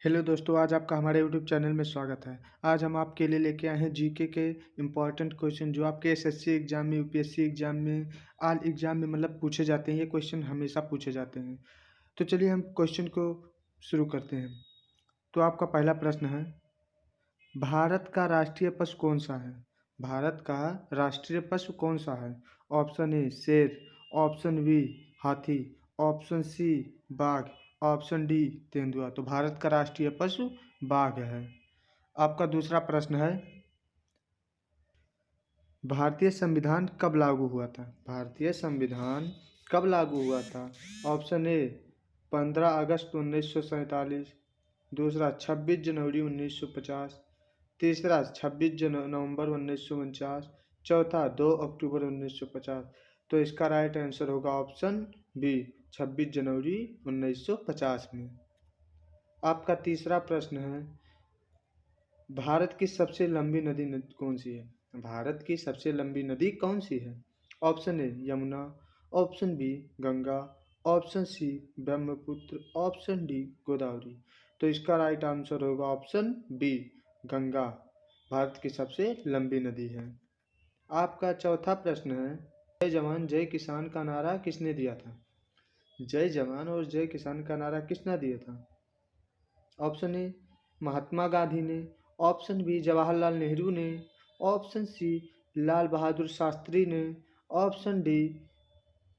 Hello दोस्तों, आज आपका हमारे यूट्यूब चैनल में स्वागत है। आज हम आपके लिए लेके आए हैं जीके के इम्पॉर्टेंट क्वेश्चन जो आपके एसएससी एग्जाम में, यूपीएससी एग्जाम में, ऑल एग्जाम में मतलब पूछे जाते हैं। ये क्वेश्चन हमेशा पूछे जाते हैं। तो चलिए हम क्वेश्चन को शुरू करते हैं। तो आपका पहला प्रश्न है, भारत का राष्ट्रीय पशु कौन सा है? भारत का राष्ट्रीय पशु कौन सा है? ऑप्शन ए शेर, ऑप्शन बी हाथी, ऑप्शन सी बाघ, ऑप्शन डी तेंदुआ। तो भारत का राष्ट्रीय पशु बाघ है। आपका दूसरा प्रश्न है, भारतीय संविधान कब लागू हुआ था? भारतीय संविधान कब लागू हुआ था? ऑप्शन ए 15 अगस्त 1947, दूसरा 26 जनवरी 1950, तीसरा 26 नवंबर 1949, चौथा 2 अक्टूबर 1950। तो इसका राइट आंसर होगा ऑप्शन बी 26 जनवरी 1950 में। आपका तीसरा प्रश्न है, भारत की सबसे लंबी नदी कौन सी है? भारत की सबसे लंबी नदी कौन सी है? Option A Yamuna, option B Ganga, option C Brahmaputra, option D Godavari. तो इसका राइट आंसर होगा ऑप्शन बी गंगा, भारत की सबसे लंबी नदी है। आपका चौथा प्रश्न है, जय जवान जय किसान का नारा किसने दिया था? जय जवान और जय किसान का नारा किसने दिया था? ऑप्शन ए महात्मा गांधी ने, ऑप्शन बी जवाहरलाल नेहरू ने, ऑप्शन सी लाल बहादुर शास्त्री ने, ऑप्शन डी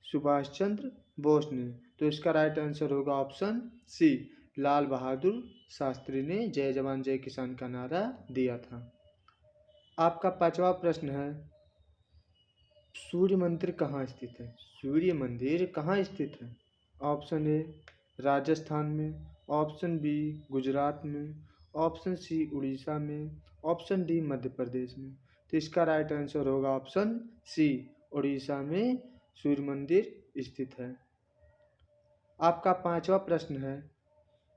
सुभाष चंद्र बोस ने। तो इसका राइट आंसर होगा ऑप्शन सी लाल बहादुर शास्त्री ने जय जवान जय किसान का नारा दिया था। आपका पांचवा प्रश्न है, सूर्य मंदिर कहाँ स्थित है? सूर्य मंदिर कहाँ स्थित है? ऑप्शन ए राजस्थान में, ऑप्शन बी गुजरात में, ऑप्शन सी उड़ीसा में, ऑप्शन डी मध्य प्रदेश में। तो इसका राइट आंसर होगा ऑप्शन सी उड़ीसा में सूर्य मंदिर स्थित है। आपका पांचवा प्रश्न है,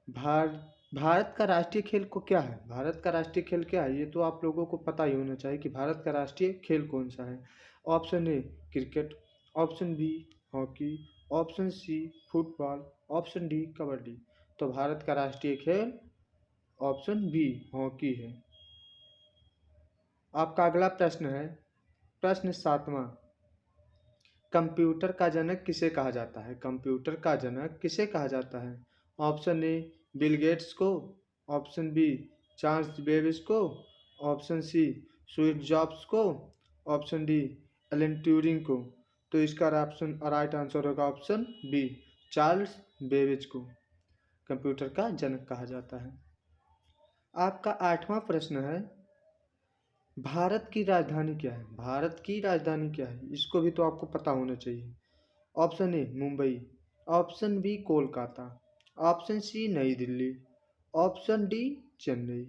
भारत का राष्ट्रीय खेल को क्या है? भारत का राष्ट्रीय खेल क्या है? ये तो आप लोगों को पता ही होना चाहिए कि भारत का राष्ट्रीय खेल कौन सा है। Option A cricket, option B hockey, option C football, option D kabaddi. तो भारत का राष्ट्रीय खेल ऑप्शन बी हॉकी है। आपका अगला प्रश्न है, प्रश्न सातवां, कंप्यूटर का जनक किसे कहा जाता है? कंप्यूटर का जनक किसे कहा जाता है? ऑप्शन ए बिल गेट्स को, ऑप्शन बी चार्ल्स बेबेज को, ऑप्शन सी स्टीव जॉब्स को, ऑप्शन डी एलन ट्यूरिंग को। तो इसका ऑप्शन राइट आंसर होगा ऑप्शन बी चार्ल्स बेबेज को कंप्यूटर का जनक कहा जाता है। आपका आठवां प्रश्न है, भारत की राजधानी क्या है? भारत की राजधानी क्या है? इसको भी तो आपको पता होना चाहिए। Option A Mumbai, option B Kolkata, option C New Delhi, option D Chennai.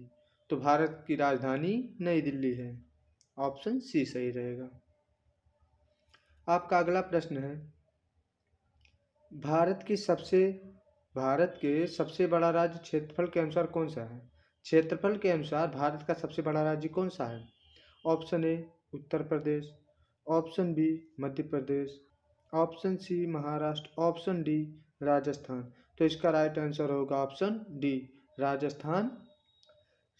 तो भारत की राजधानी नई दिल्ली है, ऑप्शन सी सही रहेगा। आपका अगला प्रश्न है, भारत के सबसे बड़ा राज्य क्षेत्रफल के अनुसार कौन सा है? क्षेत्रफल के अनुसार भारत का सबसे बड़ा राज्य कौन सा है? Option A Uttar Pradesh, option B Madhya Pradesh, option C Maharashtra, option D Rajasthan. तो इसका राइट आंसर होगा ऑप्शन डी राजस्थान,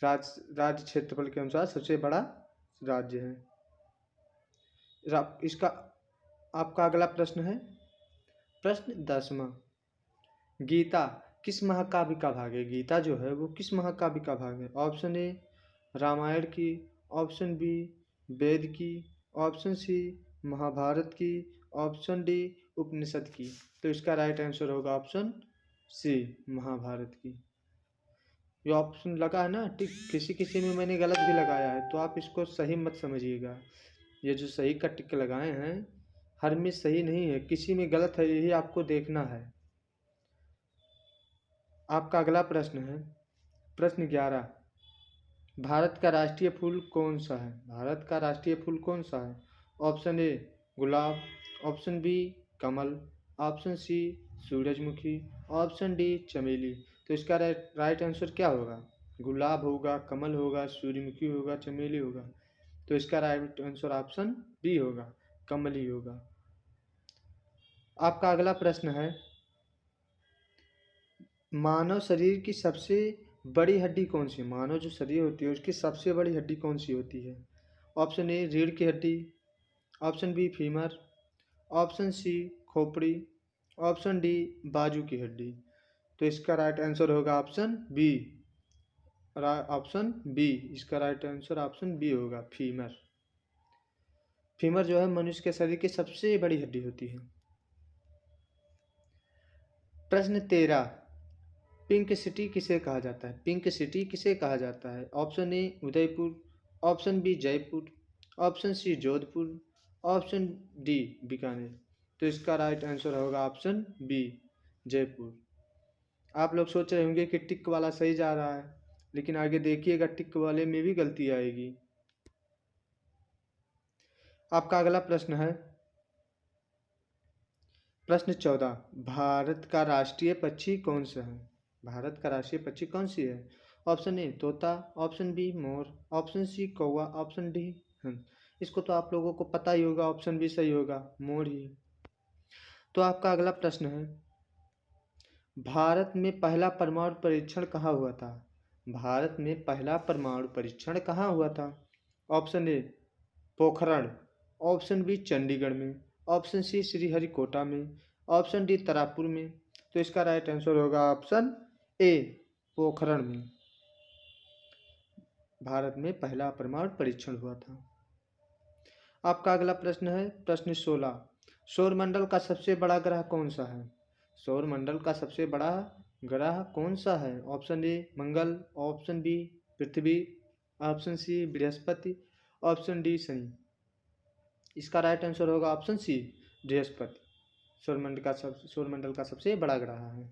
राज्य क्षेत्रफल के अनुसार सबसे बड़ा राज्य है। इसका आपका अगला प्रश्न है, प्रश्न 10वां, गीता किस महाकाव्य का भाग है? गीता जो है वो किस महाकाव्य का भाग है? ऑप्शन ए रामायण की, ऑप्शन बी वेद की, ऑप्शन सी महाभारत की, ऑप्शन डी उपनिषद की। तो इसका राइट आंसर होगा ऑप्शन सी महाभारत की। ये ऑप्शन लगा है ना टिक, किसी किसी में मैंने गलत भी लगाया है तो आप इसको सही मत समझिएगा। ये जो सही का टिक लगाए हैं हर में सही नहीं है, किसी में गलत है, यही आपको देखना है। आपका अगला प्रश्न है, प्रश्न 11, भारत का राष्ट्रीय फूल कौन सा है? भारत का राष्ट्रीय फूल कौन सा है? ऑप्शन ए गुलाब, ऑप्शन बी कमल, ऑप्शन सी सूरजमुखी, ऑप्शन डी चमेली। तो इसका राइट आंसर क्या होगा? गुलाब होगा, कमल होगा, सूर्यमुखी होगा, चमेली होगा। तो इसका राइट आंसर ऑप्शन बी होगा, कमल ही होगा। आपका अगला प्रश्न है, मानव शरीर की सबसे बड़ी हड्डी कौन सी है? मानव जो शरीर होती है उसकी सबसे बड़ी हड्डी कौन सी होती है? ऑप्शन ए रीढ़ की हड्डी, option B femur, option C खोपड़ी, ऑप्शन डी बाजू की हड्डी। तो इसका राइट आंसर होगा ऑप्शन बी। ऑप्शन बी, इसका राइट आंसर ऑप्शन बी होगा, फीमर। फीमर जो है मनुष्य के शरीर की सबसे बड़ी हड्डी होती है। प्रश्न 13, पिंक सिटी किसे कहा जाता है? पिंक सिटी किसे कहा जाता है? Option A Udaipur, option B Jaipur, option C Jodhpur, option D Bikaner. तो इसका राइट आंसर होगा ऑप्शन बी जयपुर। आप लोग सोच रहे होंगे कि टिक वाला सही जा रहा है, लेकिन आगे देखिएगा टिक वाले में भी गलती आएगी। आपका अगला प्रश्न है प्रश्न 14, भारत का राष्ट्रीय पक्षी कौन सा है? भारत का राष्ट्रीय पक्षी कौन सी है? ऑप्शन ए तोता, ऑप्शन बी मोर, ऑप्शन सी कौवा, ऑप्शन डी हंस। इसको तो आप लोगों को पता ही होगा, ऑप्शन बी सही होगा, मोर ही। तो आपका अगला प्रश्न है, भारत में पहला परमाणु परीक्षण कहाँ हुआ था? भारत में पहला परमाणु परीक्षण कहाँ हुआ था? Option A Pokhran, option B Chandigarh में, ऑप्शन सी श्रीहरिकोटा में, ऑप्शन डी तारापुर में। तो इसका राइट आंसर होगा ऑप्शन ए पोखरण में। भारत में पहला परमाणु परीक्षण हुआ था। आपका अगला प्रश्न है प्रश्न 16, सौरमंडल का सबसे बड़ा ग्रह कौन सा है? सौरमंडल का सबसे बड़ा ग्रह कौन सा है? Option A Mangal, option B Prithvi, option C Brihaspati, option D Shani. इसका राइट आंसर होगा ऑप्शन सी बृहस्पति। सौरमंडल का सबसे बड़ा ग्रह है।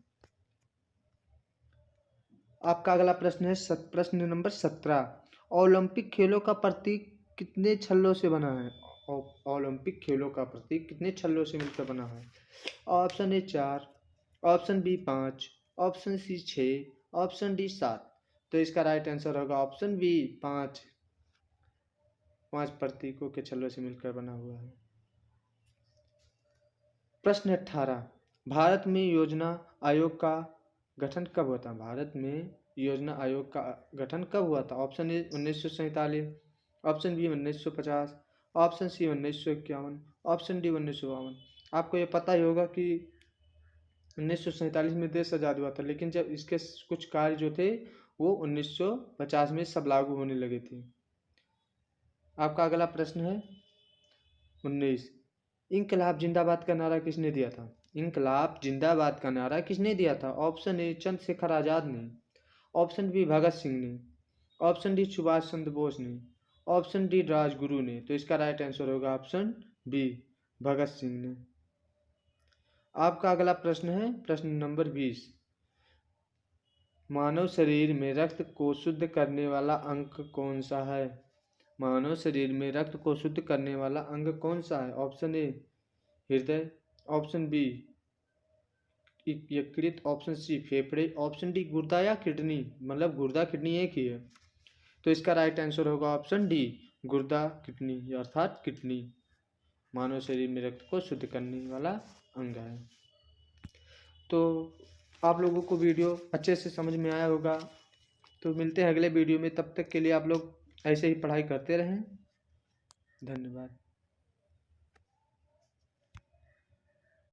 आपका अगला प्रश्न है प्रश्न नंबर 17, ओलंपिक खेलों का प्रतीक कितने छल्लों से बना है? ओलंपिक खेलों का प्रतीक कितने छल्लों से मिलकर बना है? Option A 4, option B 5, option C 6, option D 7। तो इसका राइट आंसर होगा ऑप्शन बी 5। 5 प्रतीकों के छल्लों से मिलकर बना हुआ है। प्रश्न 18, भारत में योजना आयोग का गठन कब हुआ था? भारत में योजना आयोग का गठन कब हुआ था? Option A 1947, option B 1950, option C 1951, option D 1952। आपको ये पता ही होगा कि 1947 में देश आज़ाद हुआ था, लेकिन जब इसके कुछ कार्य जो थे वो 1950 में सब लागू होने लगे थे। आपका अगला प्रश्न है 19, इंकलाब जिंदाबाद का नारा किसने दिया था? इंकलाब जिंदाबाद का नारा किसने दिया था? ऑप्शन ए चंद्रशेखर आजाद ने, ऑप्शन बी भगत सिंह ने, ऑप्शन डी सुभाष चंद्र बोस ने, ऑप्शन डी राजगुरु ने। तो इसका राइट आंसर होगा ऑप्शन बी भगत सिंह ने। आपका अगला प्रश्न है प्रश्न नंबर 20, मानव शरीर में रक्त को शुद्ध करने वाला अंग कौन सा है? मानव शरीर में रक्त को शुद्ध करने वाला अंग कौन सा है? ऑप्शन ए हृदय, ऑप्शन बी यकृत, ऑप्शन सी फेफड़े, ऑप्शन डी गुर्दा या किडनी। मतलब गुर्दा किडनी एक ही है। तो इसका राइट आंसर होगा ऑप्शन डी गुर्दा किडनी अर्थात किडनी मानव शरीर में रक्त को शुद्ध करने वाला अंग है। तो आप लोगों को वीडियो अच्छे से समझ में आया होगा। तो मिलते हैं अगले वीडियो में, तब तक के लिए आप लोग ऐसे ही पढ़ाई करते रहें। धन्यवाद।